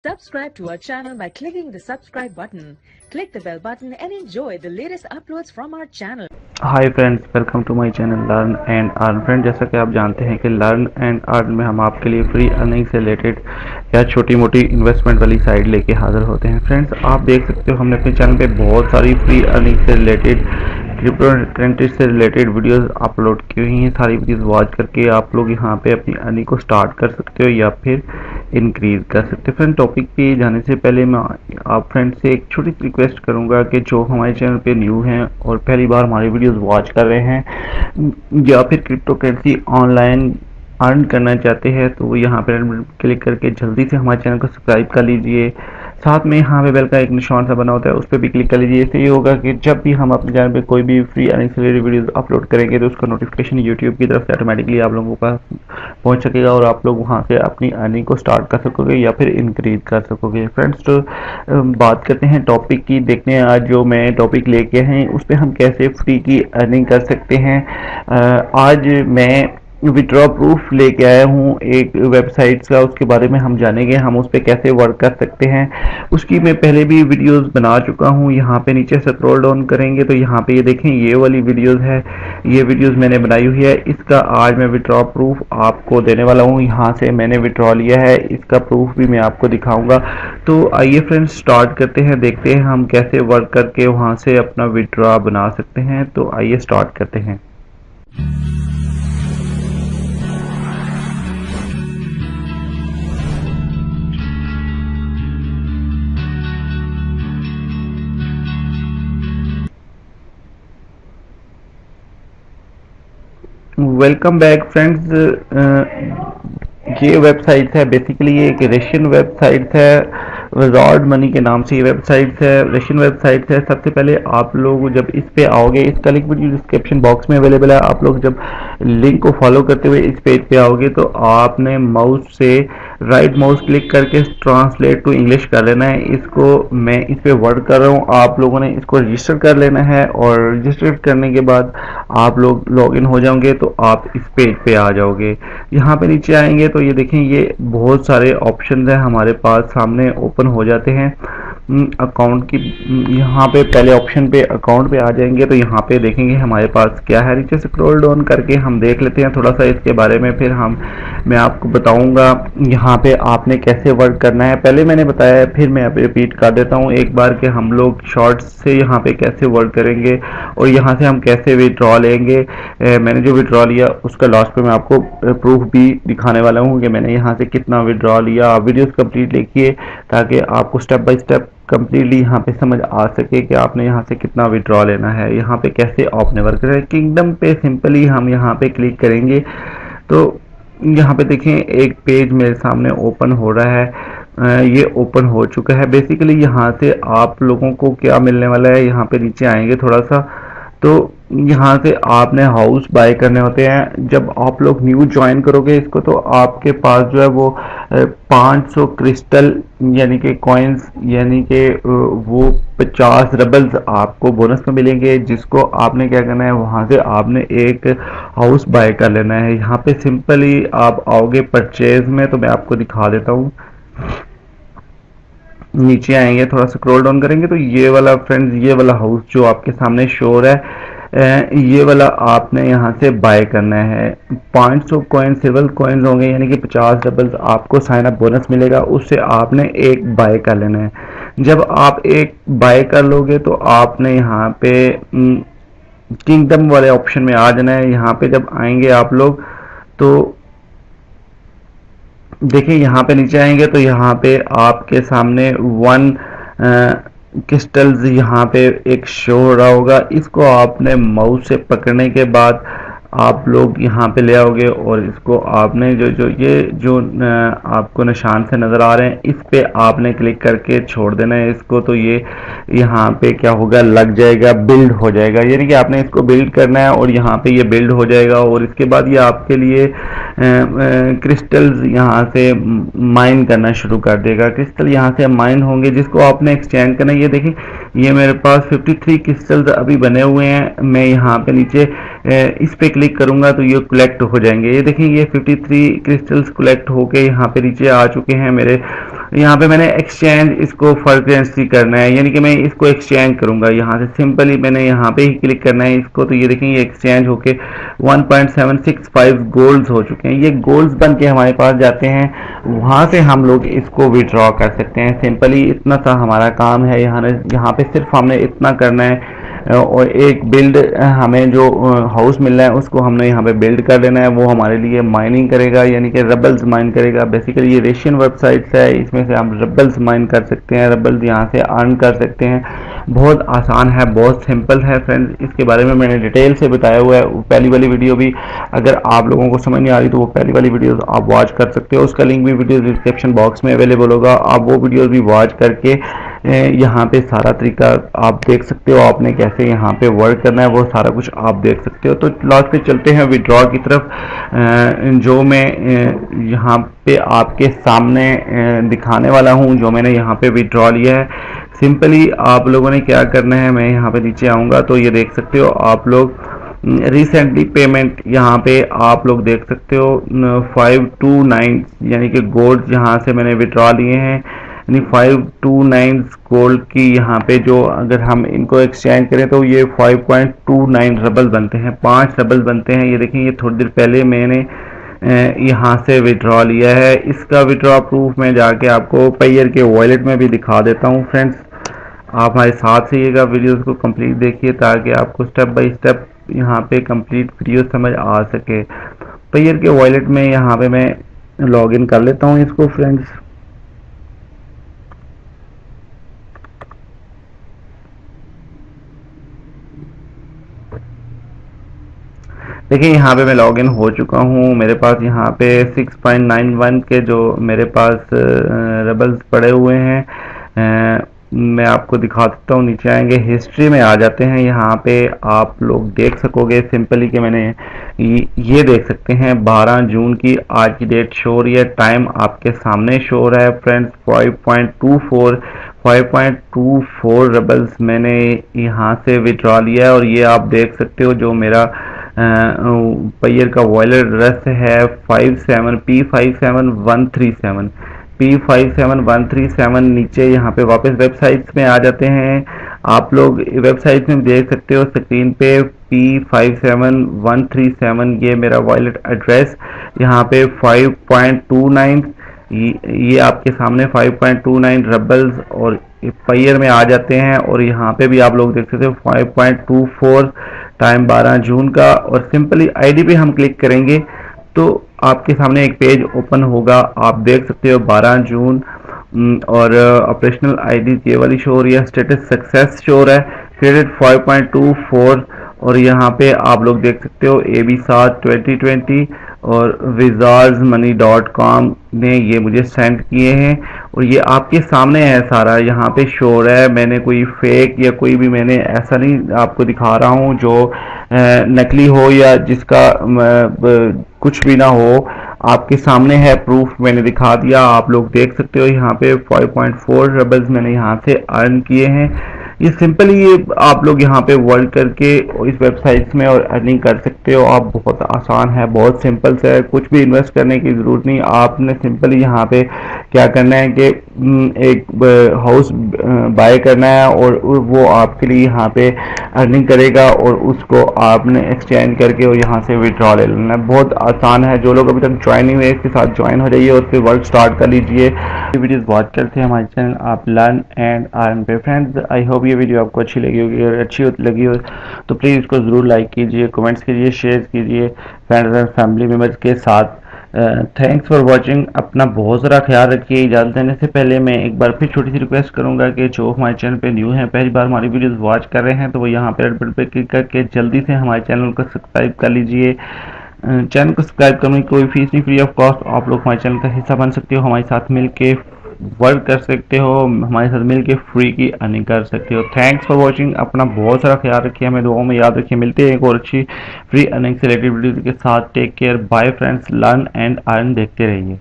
Subscribe to our channel by clicking the subscribe button. Click the bell button and enjoy the latest uploads from our channel. Hi friends, welcome to my channel learn and earn. Friend, जैसा कि आप जानते हैं कि learn and earn में हम आपके लिए फ्री अर्निंग से रिलेटेड या छोटी मोटी इन्वेस्टमेंट वाली साइड लेके हाजिर होते हैं। फ्रेंड्स, आप देख सकते हो हमने अपने चैनल पे बहुत सारी फ्री अर्निंग से रिलेटेड, क्रिप्टो करेंसी से रिलेटेड वीडियोस अपलोड की हुई हैं। सारी वीडियोस वॉच करके आप लोग यहाँ पे अपनी अर्निंग को स्टार्ट कर सकते हो या फिर इंक्रीज कर सकते हो। फ्रेंड, टॉपिक पे जाने से पहले मैं आप फ्रेंड से एक छोटी सी रिक्वेस्ट करूंगा कि जो हमारे चैनल पे न्यू हैं और पहली बार हमारी वीडियोस वॉच कर रहे हैं या फिर क्रिप्टो करेंसी ऑनलाइन अर्न करना चाहते हैं, तो यहाँ पे क्लिक करके जल्दी से हमारे चैनल को सब्सक्राइब कर लीजिए। साथ में यहाँ पे बेल का एक निशान सा बना होता है, उस पर भी क्लिक कर लीजिए। इससे ये होगा कि जब भी हम अपने चैनल पे कोई भी फ्री अर्निंग से रिलेटेड वीडियोस अपलोड करेंगे तो उसका नोटिफिकेशन यूट्यूब की तरफ से ऑटोमेटिकली आप लोगों के पास पहुँच सकेगा और आप लोग वहाँ से अपनी अर्निंग को स्टार्ट कर सकोगे या फिर इंक्रीज कर सकोगे। फ्रेंड्स, तो बात करते हैं टॉपिक की। देखते हैं आज जो मैं टॉपिक लेके हैं उस पर हम कैसे फ्री की अर्निंग कर सकते हैं। आज मैं विड्रॉ प्रूफ लेके आया हूँ एक वेबसाइट का, उसके बारे में हम जानेंगे हम उस पर कैसे वर्क कर सकते हैं। उसकी मैं पहले भी वीडियोस बना चुका हूँ। यहाँ पे नीचे से स्क्रॉल डाउन करेंगे तो यहाँ पे ये देखें, ये वाली वीडियोस है, ये वीडियोस मैंने बनाई हुई है। इसका आज मैं विड्रॉ प्रूफ आपको देने वाला हूँ। यहाँ से मैंने विड्रॉ लिया है, इसका प्रूफ भी मैं आपको दिखाऊंगा। तो आइए फ्रेंड्स, स्टार्ट करते हैं, देखते हैं हम कैसे वर्क करके वहाँ से अपना विड्रॉ बना सकते हैं। तो आइए स्टार्ट करते हैं। Welcome back friends. ये वेबसाइट है, बेसिकली ये एक रशियन वेबसाइट है, विजार्ड मनी के नाम से ये वेबसाइट है, रशियन वेबसाइट है। सबसे पहले आप लोग जब इस पे आओगे, इसका लिंक वीडियो डिस्क्रिप्शन बॉक्स में अवेलेबल है। आप लोग जब लिंक को फॉलो करते हुए इस पेज पे आओगे तो आपने माउस से राइट माउस क्लिक करके ट्रांसलेट टू इंग्लिश कर लेना है। इसको मैं इस पे वर्क कर रहा हूँ, आप लोगों ने इसको रजिस्टर कर लेना है और रजिस्टर करने के बाद आप लोग लॉगिन हो जाओगे तो आप इस पेज पे आ जाओगे। यहाँ पे नीचे आएंगे तो ये देखें, ये बहुत सारे ऑप्शन हैं हमारे पास सामने ओपन हो जाते हैं। अकाउंट की यहाँ पे पहले ऑप्शन पे अकाउंट पे आ जाएंगे तो यहाँ पे देखेंगे हमारे पास क्या है। नीचे से स्क्रॉल डाउन करके हम देख लेते हैं थोड़ा सा इसके बारे में, फिर मैं आपको बताऊंगा यहाँ पे आपने कैसे वर्क करना है। पहले मैंने बताया है, फिर मैं रिपीट कर देता हूँ एक बार कि हम लोग शॉर्ट्स से यहाँ पे कैसे वर्क करेंगे और यहाँ से हम कैसे विड्रॉ लेंगे। मैंने जो विड्रॉ लिया उसका लास्ट पे मैं आपको प्रूफ भी दिखाने वाला हूँ कि मैंने यहाँ से कितना विड्रॉ लिया। आप वीडियोस कंप्लीट देखिए ताकि आपको स्टेप बाय स्टेप कंप्लीटली यहाँ पे समझ आ सके कि आपने यहाँ से कितना विड्रॉ लेना है, यहाँ पे कैसे आपने वर्क करना है। किंगडम पे सिंपली हम यहाँ पे क्लिक करेंगे तो यहाँ पे देखें एक पेज मेरे सामने ओपन हो रहा है। ये ओपन हो चुका है। बेसिकली यहाँ से आप लोगों को क्या मिलने वाला है, यहाँ पे नीचे आएंगे थोड़ा सा तो यहाँ से आपने हाउस बाय करने होते हैं। जब आप लोग न्यू ज्वाइन करोगे इसको तो आपके पास जो है वो 500 क्रिस्टल यानी कि कॉइन्स यानी कि वो 50 रबल्स आपको बोनस में मिलेंगे, जिसको आपने क्या करना है, वहाँ से आपने एक हाउस बाय कर लेना है। यहाँ पे सिंपली आप आओगे परचेज में, तो मैं आपको दिखा देता हूँ। नीचे आएंगे, थोड़ा सा स्क्रॉल डाउन करेंगे तो ये वाला फ्रेंड्स, ये वाला हाउस जो आपके सामने शो हो रहा है, ये वाला आपने यहाँ से बाय करना है। 500 कॉइन सिल्वर कॉइन्स होंगे यानी कि 50 डबल्स आपको साइन अप बोनस मिलेगा, उससे आपने एक बाय कर लेना है। जब आप एक बाय कर लोगे तो आपने यहाँ पे किंगडम वाले ऑप्शन में आ जाना है। यहाँ पे जब आएंगे आप लोग तो देखिए, यहाँ पे नीचे आएंगे तो यहाँ पे आपके सामने 1 क्रिस्टल्स यहाँ पे एक शो हो रहा होगा। इसको आपने माउस से पकड़ने के बाद आप लोग यहाँ पे ले आओगे और इसको आपने जो आपको निशान से नज़र आ रहे हैं इस पे आपने क्लिक करके छोड़ देना है इसको। तो ये यहाँ पे क्या होगा, लग जाएगा, बिल्ड हो जाएगा, यानी कि आपने इसको बिल्ड करना है और यहाँ पे ये बिल्ड हो जाएगा और इसके बाद ये आपके लिए क्रिस्टल्स यहाँ से माइन करना शुरू कर देगा। क्रिस्टल यहाँ से माइन होंगे जिसको आपने एक्सचेंज करना है। ये देखिए, ये मेरे पास 53 क्रिस्टल्स अभी बने हुए हैं। मैं यहाँ पे नीचे इस पे क्लिक करूंगा तो ये कलेक्ट हो जाएंगे। ये देखिए, ये 53 क्रिस्टल्स कलेक्ट होके यहाँ पे नीचे आ चुके हैं मेरे यहाँ पे मैंने एक्सचेंज इसको फॉर करेंसी करना है, यानी कि मैं इसको एक्सचेंज करूंगा। यहाँ से सिंपली मैंने यहाँ पे ही क्लिक करना है इसको, तो ये देखें ये एक्सचेंज होके 1.765 गोल्ड्स हो चुके हैं। ये गोल्ड्स बन के हमारे पास जाते हैं, वहाँ से हम लोग इसको विड्रॉ कर सकते हैं। सिंपली इतना सा हमारा काम है। यहाँ पे सिर्फ हमने इतना करना है और एक बिल्ड हमें जो हाउस मिल रहा है उसको हमने यहाँ पे बिल्ड कर लेना है। वो हमारे लिए माइनिंग करेगा, यानी कि रबल्स माइन करेगा। बेसिकली ये रेशियन वेबसाइट्स है, इसमें से हम रबल्स माइन कर सकते हैं, रबल्स यहाँ से अर्न कर सकते हैं। बहुत आसान है, बहुत सिंपल है फ्रेंड्स। इसके बारे में मैंने डिटेल से बताया हुआ है। पहली वाली वीडियो भी अगर आप लोगों को समझ नहीं आ रही तो वो पहली वाली वीडियो आप वॉच कर सकते हो, उसका लिंक भी वीडियो डिस्क्रिप्शन बॉक्स में अवेलेबल होगा। आप वो वीडियो भी वॉच करके यहाँ पे सारा तरीका आप देख सकते हो, आपने कैसे यहाँ पे वर्क करना है वो सारा कुछ आप देख सकते हो। तो लास्ट पे चलते हैं विड्रॉ की तरफ, जो मैं यहाँ पे आपके सामने दिखाने वाला हूँ, जो मैंने यहाँ पे विड्रॉ लिया है। सिंपली आप लोगों ने क्या करना है, मैं यहाँ पे नीचे आऊँगा तो ये देख सकते हो आप लोग रिसेंटली पेमेंट, यहाँ पे आप लोग देख सकते हो 529 यानी कि गोल्ड यहाँ से मैंने विड्रॉ लिए हैं, यानी 529 गोल्ड की यहाँ पे जो अगर हम इनको एक्सचेंज करें तो ये 5.29 रबल बनते हैं, 5 रबल बनते हैं। ये देखिए ये थोड़ी देर पहले मैंने यहाँ से विड्रॉ लिया है। इसका विड्रॉ प्रूफ मैं जाके आपको पेयर के वॉलेट में भी दिखा देता हूँ। फ्रेंड्स आप हमारे साथ रहिएगा, वीडियोस को कंप्लीट देखिए ताकि आपको स्टेप बाय स्टेप यहाँ पे कंप्लीट वीडियो समझ आ सके। पेयर के वॉलेट में यहाँ पे मैं लॉग इन कर लेता हूँ इसको फ्रेंड्स। देखिए यहाँ पे मैं लॉगिन हो चुका हूँ। मेरे पास यहाँ पे 6.91 के जो मेरे पास रबल्स पड़े हुए हैं, मैं आपको दिखा सकता हूँ। नीचे आएंगे हिस्ट्री में आ जाते हैं, यहाँ पे आप लोग देख सकोगे सिंपली कि मैंने ये देख सकते हैं 12 जून की आज की डेट शो हो रही है। टाइम आपके सामने शो हो रहा है फ्रेंड्स। 5.24 रबल्स मैंने यहाँ से विड्रॉ लिया है और ये आप देख सकते हो जो मेरा पेयर का वॉलेट एड्रेस है P57137 नीचे यहाँ पे वापस वेबसाइट्स में आ जाते हैं। आप लोग वेबसाइट में देख सकते हो स्क्रीन पे P57137 ये मेरा वॉलेट एड्रेस, यहाँ पे 5.29 ये आपके सामने 5.29 रबल्स और पेयर में आ जाते हैं। और यहाँ पे भी आप लोग देख सकते हो 5.24 टाइम 12 जून का। और सिंपली आईडी पे हम क्लिक करेंगे तो आपके सामने एक पेज ओपन होगा। आप देख सकते हो 12 जून और ऑपरेशनल आईडी ये वाली शो हो रही है, स्टेटस सक्सेस शो हो रहा है, क्रेडिट 5.24 और यहाँ पे आप लोग देख सकते हो AB7 2020 और wizardsmoney.com ने ये मुझे सेंड किए हैं और ये आपके सामने है सारा, यहाँ पे शो हो रहा है। मैंने कोई फेक या कोई भी मैंने ऐसा नहीं आपको दिखा रहा हूँ जो नकली हो या जिसका कुछ भी ना हो, आपके सामने है प्रूफ मैंने दिखा दिया। आप लोग देख सकते हो यहाँ पे 5.4 रबल्स मैंने यहाँ से अर्न किए हैं। ये सिंपली ये आप लोग यहाँ पे वर्क करके इस वेबसाइट में और अर्निंग कर सकते हो। आप बहुत आसान है, बहुत सिंपल से है, कुछ भी इन्वेस्ट करने की ज़रूरत नहीं। आपने सिंपली यहाँ पे क्या करना है कि एक हाउस बाय करना है और वो आपके लिए यहाँ पे अर्निंग करेगा और उसको आपने एक्सचेंज करके और यहाँ से विड्रॉ ले लेना है। बहुत आसान है। जो लोग अभी तक ज्वाइन नहीं हुए इसके साथ ज्वाइन हो जाइए और फिर वर्क स्टार्ट कर लीजिए। वीडियोस वॉच करते हैं हमारे चैनल आप लर्न एंड अर्न पे। फ्रेंड्स आई होप ये वीडियो आपको अच्छी लगी होगी, और अच्छी लगी हो तो प्लीज़ इसको ज़रूर लाइक कीजिए, कमेंट्स कीजिए, शेयर कीजिए फ्रेंड्स और फैमिली मेम्बर्स के साथ। Thanks for watching. अपना बहुत सारा ख्याल रखिए। इजाज़त देने से पहले मैं एक बार फिर छोटी सी रिक्वेस्ट करूंगा कि जो हमारे चैनल पे न्यू है, पहली बार हमारी वीडियोस वॉच कर रहे हैं, तो वो यहाँ पे रेड बटन पे क्लिक करके जल्दी से हमारे चैनल को सब्सक्राइब कर लीजिए। चैनल को सब्सक्राइब करने की कोई फीस नहीं, फ्री ऑफ कॉस्ट। आप लोग हमारे चैनल का हिस्सा बन सकते हो, हमारे साथ मिल के वर्क कर सकते हो, हमारे साथ मिल के फ्री की अर्निंग कर सकते हो। Thanks for watching. अपना बहुत सारा ख्याल रखिए, हमें दुआओं में याद रखिए। मिलते हैं एक और अच्छी फ्री अर्निंग से रिलेटेड वीडियो के साथ। Take care, bye friends. Learn and earn देखते रहिए।